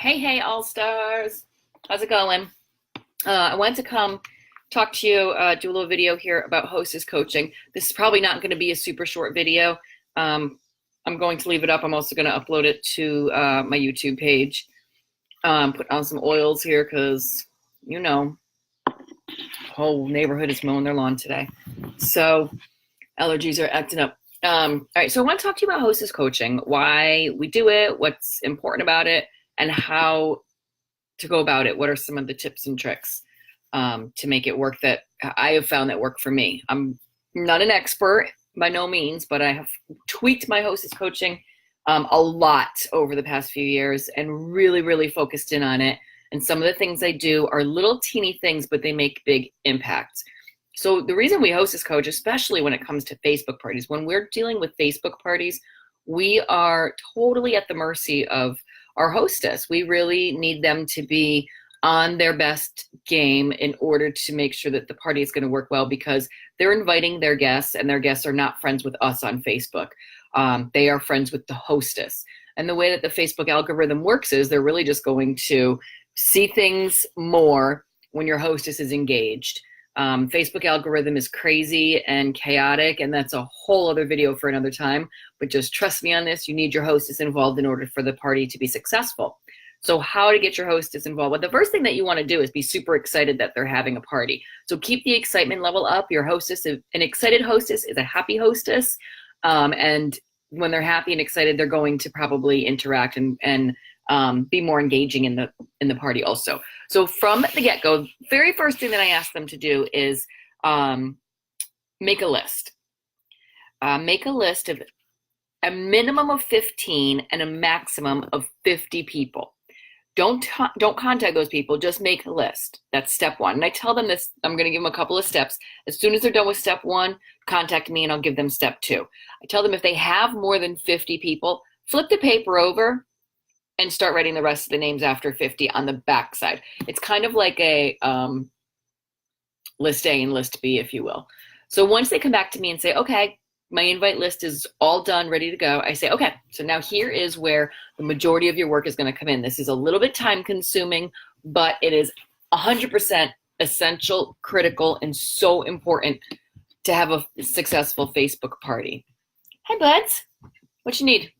Hey, all stars. How's it going? I wanted to come talk to you, do a little video here about Hostess coaching. This is probably not going to be a super short video. I'm going to leave it up. I'm also going to upload it to my YouTube page. Put on some oils here because, you know, the whole neighborhood is mowing their lawn today. So allergies are acting up. All right, so I want to talk to you about Hostess coaching, why we do it, what's important about it, and how to go about it. What are some of the tips and tricks to make it work that I have found that work for me? I'm not an expert by no means, but I have tweaked my Hostess coaching a lot over the past few years and really focused in on it. And some of the things I do are little teeny things, but they make big impacts. So the reason we Hostess coach, especially when it comes to Facebook parties, when we're dealing with Facebook parties, we are totally at the mercy of our hostess. We really need them to be on their best game in order to make sure that the party is going to work well, because they're inviting their guests, and their guests are not friends with us on Facebook. They are friends with the hostess. And the way that the Facebook algorithm works is they're really just going to see things more when your hostess is engaged. Facebook algorithm is crazy and chaotic, and that's a whole other video for another time. But just trust me on this, you need your hostess involved in order for the party to be successful. So how to get your hostess involved? Well, the first thing that you want to do is be super excited that they're having a party. So keep the excitement level up. Your hostess, an excited hostess is a happy hostess. And when they're happy and excited, they're going to probably interact and be more engaging in the party also. So from the get-go, very first thing that I ask them to do is make a list. Make a list of a minimum of 15 and a maximum of 50 people. Don't contact those people, just make a list. That's step one. And I tell them this, I'm going to give them a couple of steps. As soon as they're done with step one, contact me and I'll give them step two. I tell them if they have more than 50 people, flip the paper over and start writing the rest of the names after 50 on the back side. It's kind of like a list A and list B, if you will. So once they come back to me and say, okay, my invite list is all done, ready to go, I say, okay, so now here is where the majority of your work is going to come in. This is a little bit time consuming, but it is 100% essential, critical, and so important to have a successful Facebook party. Hi, buds. What you need?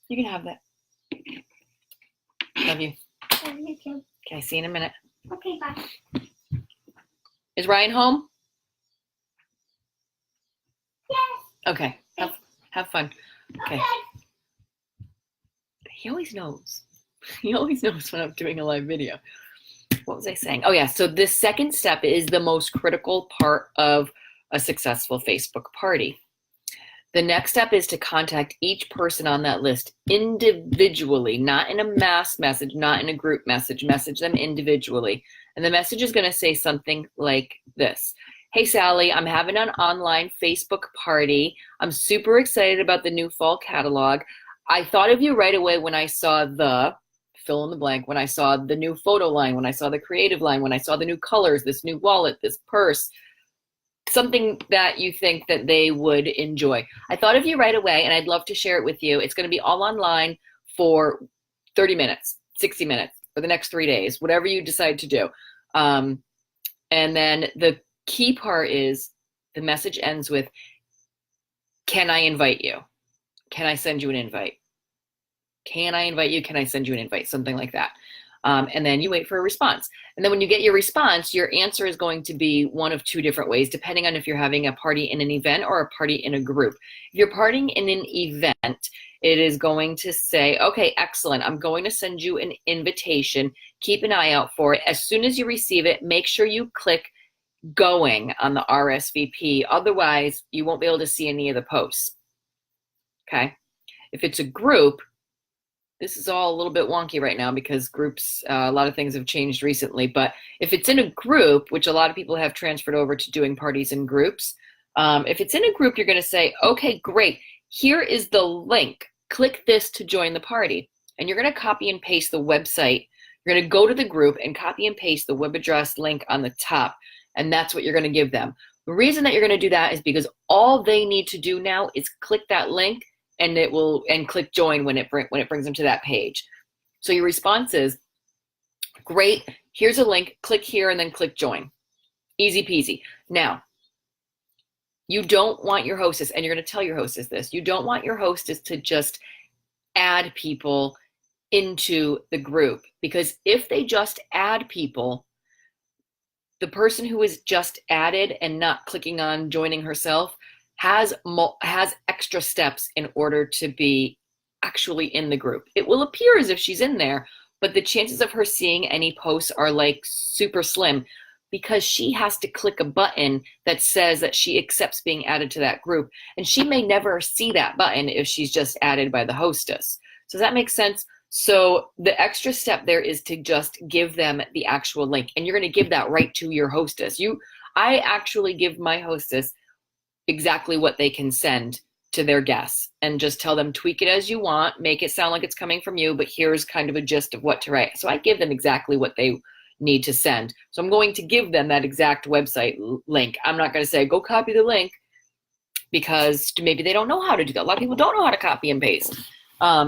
You can have that. Love you. Love you too. Okay, see you in a minute. Okay, bye. Is Ryan home? Yes. Okay, have fun. Okay. He always knows. He always knows when I'm doing a live video. What was I saying? Oh yeah, so this second step is the most critical part of a successful Facebook party. The next step is to contact each person on that list individually, not in a mass message, not in a group message. Message them individually. And the message is going to say something like this. Hey, Sally, I'm having an online Facebook party. I'm super excited about the new fall catalog. I thought of you right away when I saw the fill in the blank, when I saw the new photo line, when I saw the creative line, when I saw the new colors, this new wallet, this purse, something that you think that they would enjoy. I thought of you right away, and I'd love to share it with you. It's going to be all online for 30 minutes, 60 minutes, for the next 3 days, whatever you decide to do. And then the key part is the message ends with, can I invite you? Can I send you an invite? Can I invite you? Can I send you an invite? Something like that. And then you wait for a response. And then when you get your response, your answer is going to be one of two different ways, depending on if you're having a party in an event or a party in a group. If you're partying in an event, it is going to say, okay, excellent. I'm going to send you an invitation. Keep an eye out for it. As soon as you receive it, make sure you click going on the RSVP. Otherwise, you won't be able to see any of the posts. Okay. If it's a group, this is all a little bit wonky right now because groups, a lot of things have changed recently. But if it's in a group, which a lot of people have transferred over to doing parties in groups, if it's in a group, you're going to say, okay, great. Here is the link. Click this to join the party. And you're going to copy and paste the website. You're going to go to the group and copy and paste the web address link on the top. And that's what you're going to give them. The reason that you're going to do that is because all they need to do now is click that link and click join when it brings them to that page. So your response is, great, here's a link, click here and then click join. Easy peasy. Now, you don't want your hostess, and you're going to tell your hostess this, you don't want your hostess to just add people into the group, because if they just add people, the person who is just added and not clicking on joining herself has extra steps in order to be actually in the group. It will appear as if she's in there, but the chances of her seeing any posts are like super slim, because she has to click a button that says that she accepts being added to that group. And she may never see that button if she's just added by the hostess. So does that make sense? So the extra step there is to just give them the actual link, and you're going to give that right to your hostess. I actually give my hostess exactly what they can send to their guests and just tell them, tweak it as you want, make it sound like it's coming from you, but here's kind of a gist of what to write. So I give them exactly what they need to send. So I'm going to give them that exact website link. I'm not going to say, go copy the link, because maybe they don't know how to do that. A lot of people don't know how to copy and paste.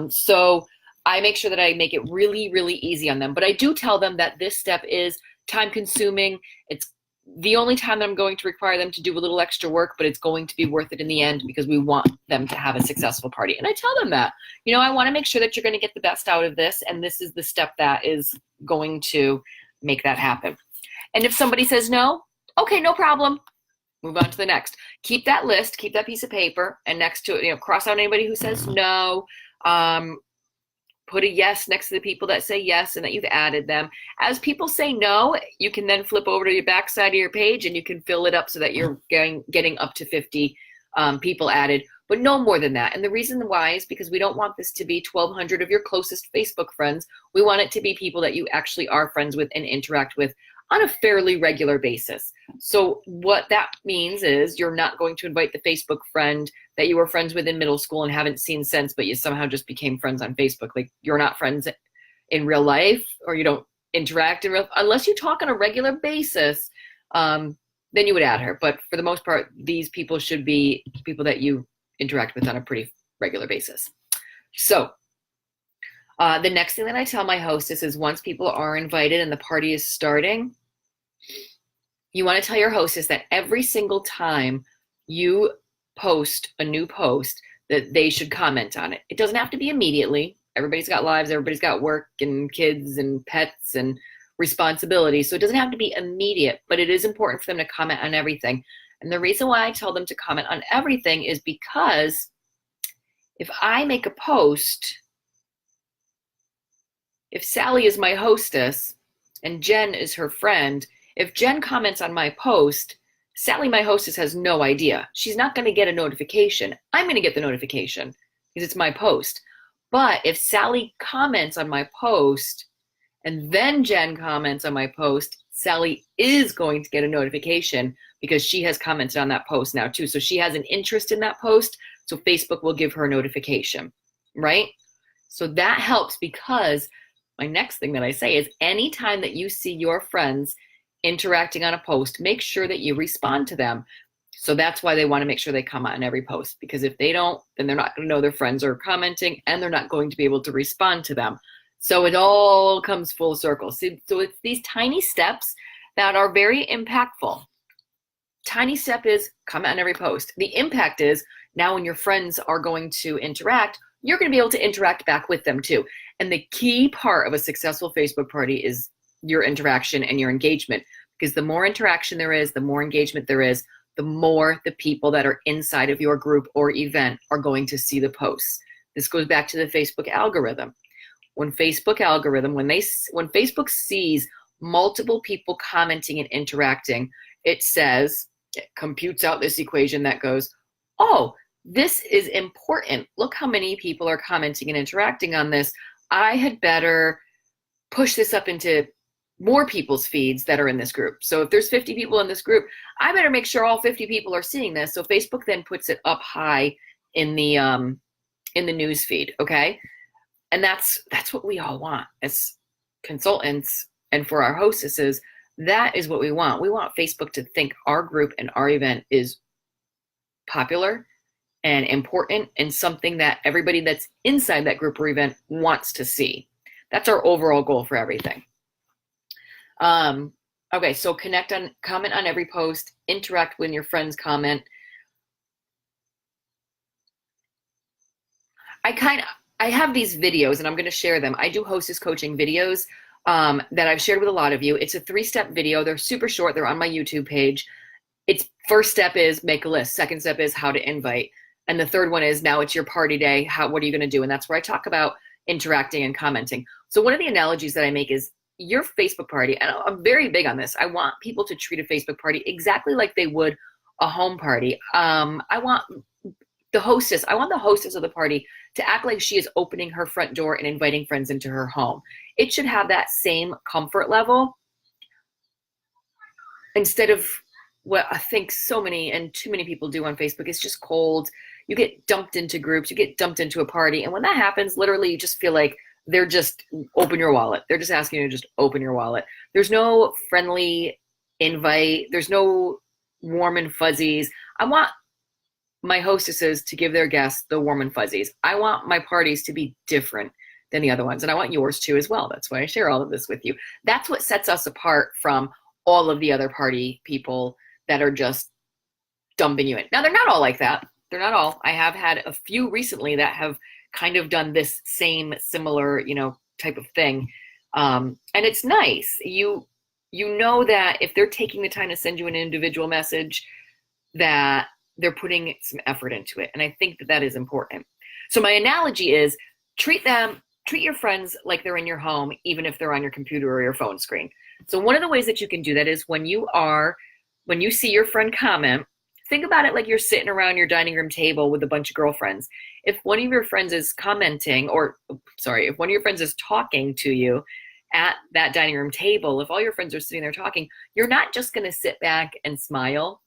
So I make sure that I make it really, really easy on them. But I do tell them that this step is time consuming. It's the only time that I'm going to require them to do a little extra work, but it's going to be worth it in the end, because we want them to have a successful party. And I tell them that, I want to make sure that you're going to get the best out of this, and this is the step that is going to make that happen. And if somebody says no, okay, no problem. Move on to the next. Keep that list, keep that piece of paper, and next to it, cross out anybody who says no. Put a yes next to the people that say yes and that you've added them. As people say no, you can then flip over to your back side of your page and you can fill it up so that you're getting up to 50 people added, but no more than that. And the reason why is because we don't want this to be 1,200 of your closest Facebook friends. We want it to be people that you actually are friends with and interact with on a fairly regular basis. So what that means is you're not going to invite the Facebook friend that you were friends with in middle school and haven't seen since, but you somehow just became friends on Facebook. Like, you're not friends in real life, or you don't interact unless you talk on a regular basis, then you would add her. But for the most part, these people should be people that you interact with on a pretty regular basis. So the next thing that I tell my hostess is, once people are invited and the party is starting, you want to tell your hostess that every single time you post a new post, that they should comment on it. It doesn't have to be immediately. Everybody's got lives, everybody's got work and kids and pets and responsibilities. So it doesn't have to be immediate, but it is important for them to comment on everything. And the reason why I tell them to comment on everything is because if I make a post, if Sally is my hostess and Jen is her friend, if Jen comments on my post, Sally, my hostess, has no idea. She's not going to get a notification. I'm going to get the notification because it's my post. But if Sally comments on my post and then Jen comments on my post, Sally is going to get a notification because she has commented on that post now too. So she has an interest in that post. So Facebook will give her a notification, right? So that helps, because my next thing that I say is, anytime that you see your friends interacting on a post, make sure that you respond to them. So that's why they want to make sure they comment on every post, because if they don't, then they're not going to know their friends are commenting and they're not going to be able to respond to them. So it all comes full circle. So it's these tiny steps that are very impactful. Tiny step is comment on every post. The impact is, now when your friends are going to interact, you're going to be able to interact back with them too. And the key part of a successful Facebook party is your interaction and your engagement, because the more interaction there is, the more engagement there is, the more the people that are inside of your group or event are going to see the posts. This goes back to the Facebook algorithm. When Facebook sees multiple people commenting and interacting, it computes out this equation that goes, oh, this is important. Look how many people are commenting and interacting on this. I had better push this up into more people's feeds that are in this group. So if there's 50 people in this group, I better make sure all 50 people are seeing this. So Facebook then puts it up high in the news feed, okay? And that's what we all want as consultants, and for our hostesses, that is what we want. We want Facebook to think our group and our event is popular and important and something that everybody that's inside that group or event wants to see. That's our overall goal for everything. Okay, so comment on every post, interact when your friends comment. I have these videos and I'm going to share them. I do hostess coaching videos that I've shared with a lot of you. It's a 3-step video. They're super short. They're on my YouTube page. It's first step is make a list. Second step is how to invite. And the third one is now it's your party day. What are you going to do? And that's where I talk about interacting and commenting. So one of the analogies that I make is your Facebook party. And I'm very big on this. I want people to treat a Facebook party exactly like they would a home party. I want the hostess of the party to act like she is opening her front door and inviting friends into her home. It should have that same comfort level instead of what I think so many and too many people do on Facebook. It's just cold. You get dumped into groups, you get dumped into a party. And when that happens, literally you just feel like they're just open your wallet. They're just asking you to just open your wallet. There's no friendly invite. There's no warm and fuzzies. I want my hostesses to give their guests the warm and fuzzies. I want my parties to be different than the other ones. And I want yours too as well. That's why I share all of this with you. That's what sets us apart from all of the other party people that are just dumping you in. Now, they're not all like that. They're not all. I have had a few recently that have kind of done this same similar, type of thing. And it's nice. You know that if they're taking the time to send you an individual message, that they're putting some effort into it. And I think that is important. So my analogy is treat your friends like they're in your home, even if they're on your computer or your phone screen. So one of the ways that you can do that is when you see your friend comment, think about it like you're sitting around your dining room table with a bunch of girlfriends. If one of your friends is if one of your friends is talking to you at that dining room table, if all your friends are sitting there talking, you're not just going to sit back and smile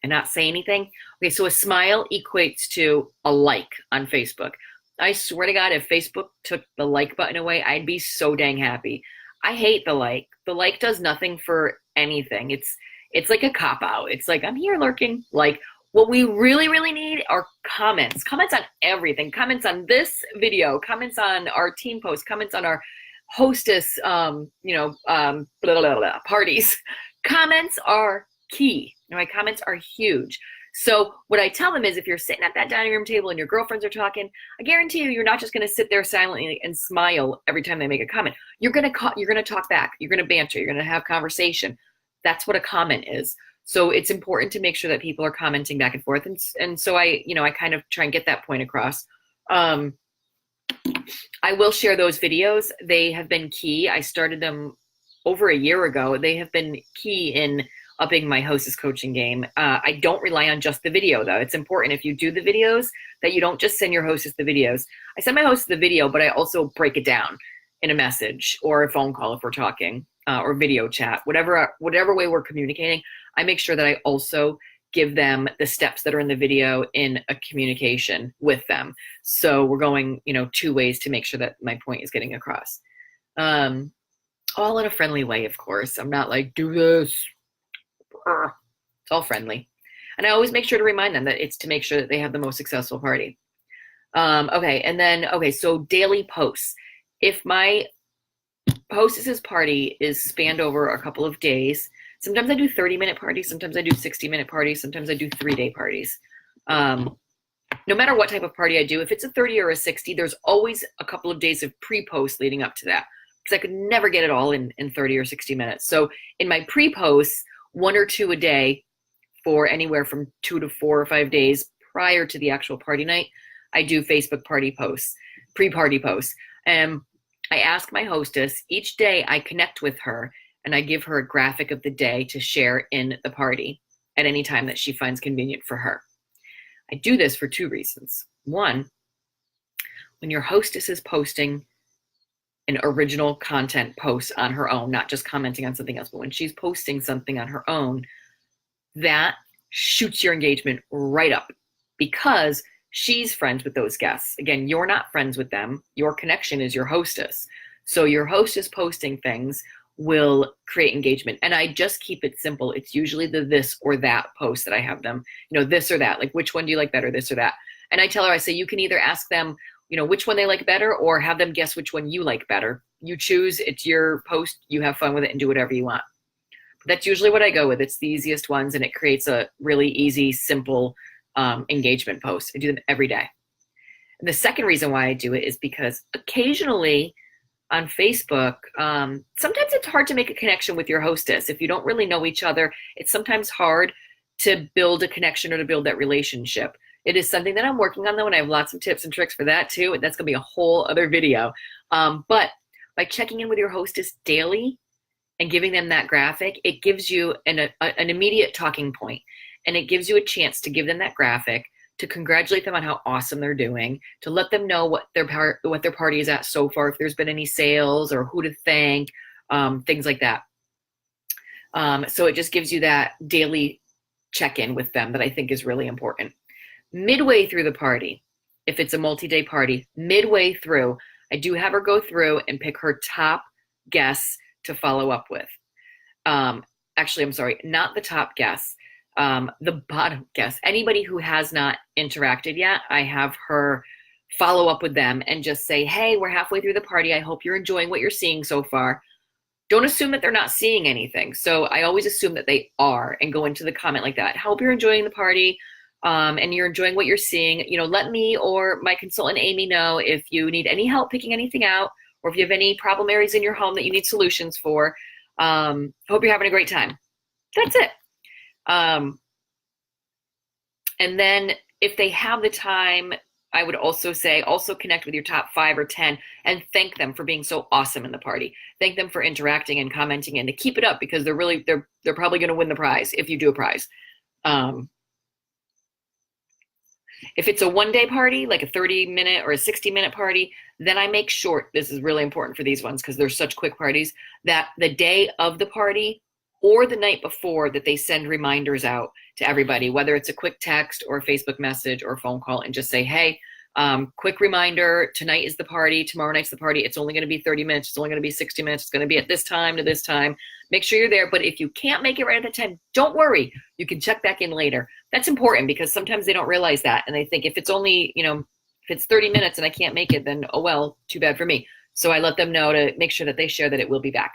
and not say anything. Okay, so a smile equates to a like on Facebook. I swear to God, if Facebook took the like button away, I'd be so dang happy. I hate the like. The like does nothing for anything. It's like a cop-out. It's like, I'm here lurking. Like, what we really, really need are comments. Comments on everything. Comments on this video. Comments on our team post. Comments on our hostess, parties. Comments are key. Comments are huge. So what I tell them is if you're sitting at that dining room table and your girlfriends are talking, I guarantee you're not just going to sit there silently and smile every time they make a comment. You're going to talk back. You're going to banter. You're going to have conversation. That's what a comment is. So it's important to make sure that people are commenting back and forth. And so I kind of try and get that point across. I will share those videos. They have been key. I started them over a year ago. They have been key in upping my hostess coaching game. I don't rely on just the video though. It's important if you do the videos that you don't just send your hostess the videos. I send my hostess the video, but I also break it down in a message or a phone call if we're talking, or video chat, whatever way we're communicating. I make sure that I also give them the steps that are in the video in a communication with them. So we're going, 2 ways to make sure that my point is getting across. All in a friendly way, of course. I'm not like, do this. It's all friendly. And I always make sure to remind them that it's to make sure that they have the most successful party. So daily posts. If my hostess's party is spanned over a couple of days, sometimes I do 30-minute parties, sometimes I do 60-minute parties, sometimes I do 3-day parties. No matter what type of party I do, if it's a 30 or a 60, there's always a couple of days of pre-post leading up to that because I could never get it all in 30 or 60 minutes. So in my pre-posts, 1 or 2 a day for anywhere from 2 to 4 or 5 days prior to the actual party night, I do Facebook party posts, pre-party posts. I ask my hostess, each day I connect with her and I give her a graphic of the day to share in the party at any time that she finds convenient for her. I do this for 2 reasons. One, when your hostess is posting an original content post on her own, not just commenting on something else, but when she's posting something on her own, that shoots your engagement right up because she's friends with those guests. Again, you're not friends with them. Your connection is your hostess. So your hostess posting things will create engagement. And I just keep it simple. It's usually the this or that post that I have them, this or that, like which one do you like better, this or that. And I tell her, I say, you can either ask them which one they like better, or have them guess which one you like better. You choose, it's your post, you have fun with it and do whatever you want. That's usually what I go with. It's the easiest ones, and it creates a really easy, simple engagement post. I do them every day. And the second reason why I do it is because occasionally on Facebook, sometimes it's hard to make a connection with your hostess. If you don't really know each other, it's sometimes hard to build a connection or to build that relationship. It is something that I'm working on, though, and I have lots of tips and tricks for that too. And that's going to be a whole other video. But by checking in with your hostess daily and giving them that graphic, it gives you an immediate talking point, and it gives you a chance to give them that graphic, to congratulate them on how awesome they're doing, to let them know what their party is at so far, if there's been any sales or who to thank, things like that. So it just gives you that daily check-in with them that I think is really important. Midway through the party, if it's a multi-day party, midway through, I do have her go through and pick her top guests to follow up with. Actually, I'm sorry, not the top guests, the bottom guests. Anybody who has not interacted yet, I have her follow up with them and just say, hey, we're halfway through the party. I hope you're enjoying what you're seeing so far. Don't assume that they're not seeing anything. So I always assume that they are, and go into the comment like that. Hope you're enjoying the party. And you're enjoying what you're seeing. Let me or my consultant Amy know if you need any help picking anything out, or if you have any problem areas in your home that you need solutions for. Hope you're having a great time. That's it. And then if they have the time, I would also say, also connect with your top 5 or 10 and thank them for being so awesome in the party. Thank them for interacting and commenting, and to keep it up, because they're probably going to win the prize if you do a prize. If it's a one-day party, like a 30-minute or a 60-minute party, then I make short, this is really important for these ones because they're such quick parties, that the day of the party or the night before, that they send reminders out to everybody, whether it's a quick text or a Facebook message or a phone call, and just say, hey, quick reminder, tonight is the party, tomorrow night's the party, it's only going to be 30 minutes, it's only going to be 60 minutes, it's going to be at this time to this time. Make sure you're there, but if you can't make it right at the time, don't worry, you can check back in later. That's important, because sometimes they don't realize that, and they think if it's only, if it's 30 minutes and I can't make it, then oh well, too bad for me. So I let them know to make sure that they share that it will be back.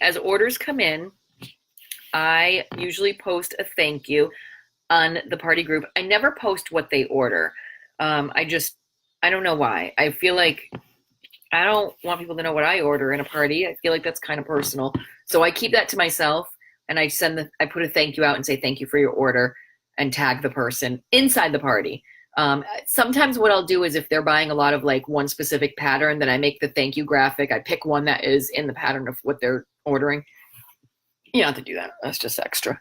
As orders come in, I usually post a thank you on the party group. I never post what they order. I don't know why. I feel like I don't want people to know what I order in a party. I feel like that's kind of personal. So I keep that to myself, and I put a thank you out and say thank you for your order and tag the person inside the party. Sometimes what I'll do is, if they're buying a lot of like one specific pattern, then I make the thank you graphic. I pick one that is in the pattern of what they're ordering. You don't have to do that. That's just extra.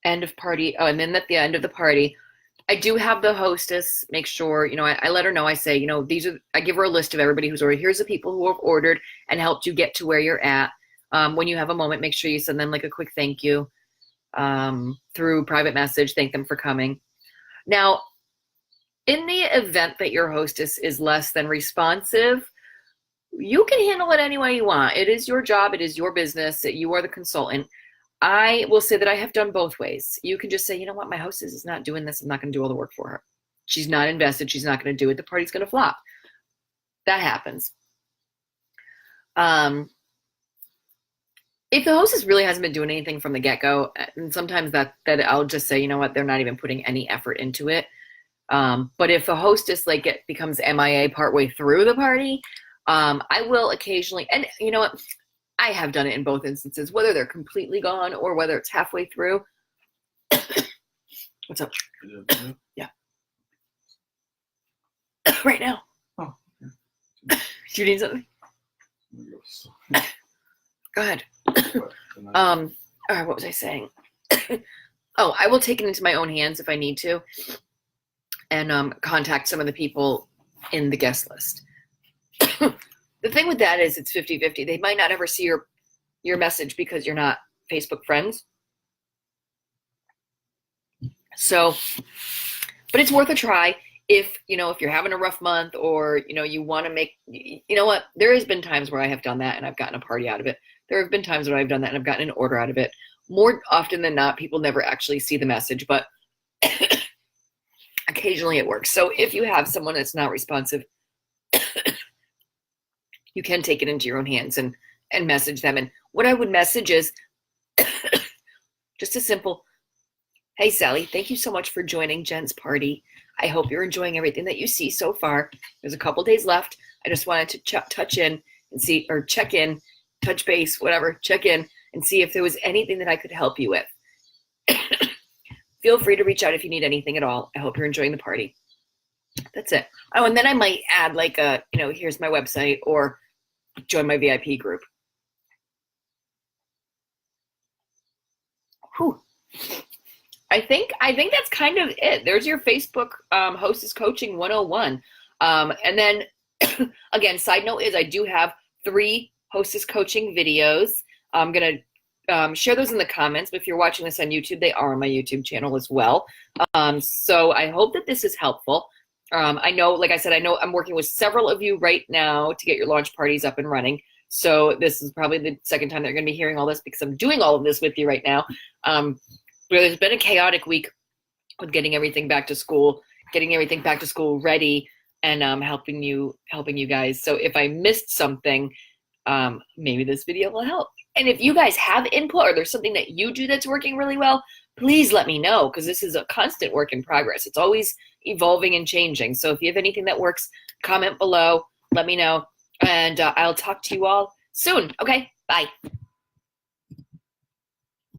End of party. Oh, and then at the end of the party, I do have the hostess make sure, I let her know. I say, I give her a list of everybody who's ordered. Here's the people who have ordered and helped you get to where you're at. When you have a moment, make sure you send them like a quick thank you through private message. Thank them for coming. Now, in the event that your hostess is less than responsive, you can handle it any way you want. It is your job. It is your business. You are the consultant. I will say that I have done both ways. You can just say, you know what, my hostess is not doing this. I'm not going to do all the work for her. She's not invested. She's not going to do it. The party's going to flop. That happens. If the hostess really hasn't been doing anything from the get-go, and sometimes that I'll just say, you know what, they're not even putting any effort into it. But if the hostess becomes MIA partway through the party, I will occasionally, and you know what, I have done it in both instances, whether they're completely gone or whether it's halfway through. What's up? Yeah. Right now. Oh. Do you need something? Go ahead. All right, what was I saying? Oh, I will take it into my own hands if I need to, and contact some of the people in the guest list. The thing with that is it's 50-50. They might not ever see your message because you're not Facebook friends. So, but it's worth a try. if, if you're having a rough month or, you want to make, what, there has been times where I have done that and I've gotten a party out of it. There have been times when I've done that and I've gotten an order out of it. More often than not, people never actually see the message, but occasionally it works. So if you have someone that's not responsive, you can take it into your own hands and message them. And what I would message is just a simple, hey, Sally, thank you so much for joining Jen's party. I hope you're enjoying everything that you see so far. There's a couple days left. I just wanted to touch in and see, or check in, touch base, whatever, check in and see if there was anything that I could help you with. Feel free to reach out if you need anything at all. I hope you're enjoying the party. That's it. Oh, and then I might add like a, here's my website or join my VIP group. Whew. I think that's kind of it. There's your Facebook Hostess Coaching 101. And then again, side note is I do have 3 Hostess Coaching videos. I'm going to share those in the comments. But if you're watching this on YouTube, they are on my YouTube channel as well. So I hope that this is helpful. I know, like I said, I know I'm working with several of you right now to get your launch parties up and running. So this is probably the second time they're going to be hearing all this because I'm doing all of this with you right now. But there's been a chaotic week with getting everything back to school ready, and helping you guys. So if I missed something, maybe this video will help. And if you guys have input or there's something that you do that's working really well, please let me know, because this is a constant work in progress. It's always evolving and changing. So if you have anything that works, comment below, let me know, and I'll talk to you all soon. Okay, bye.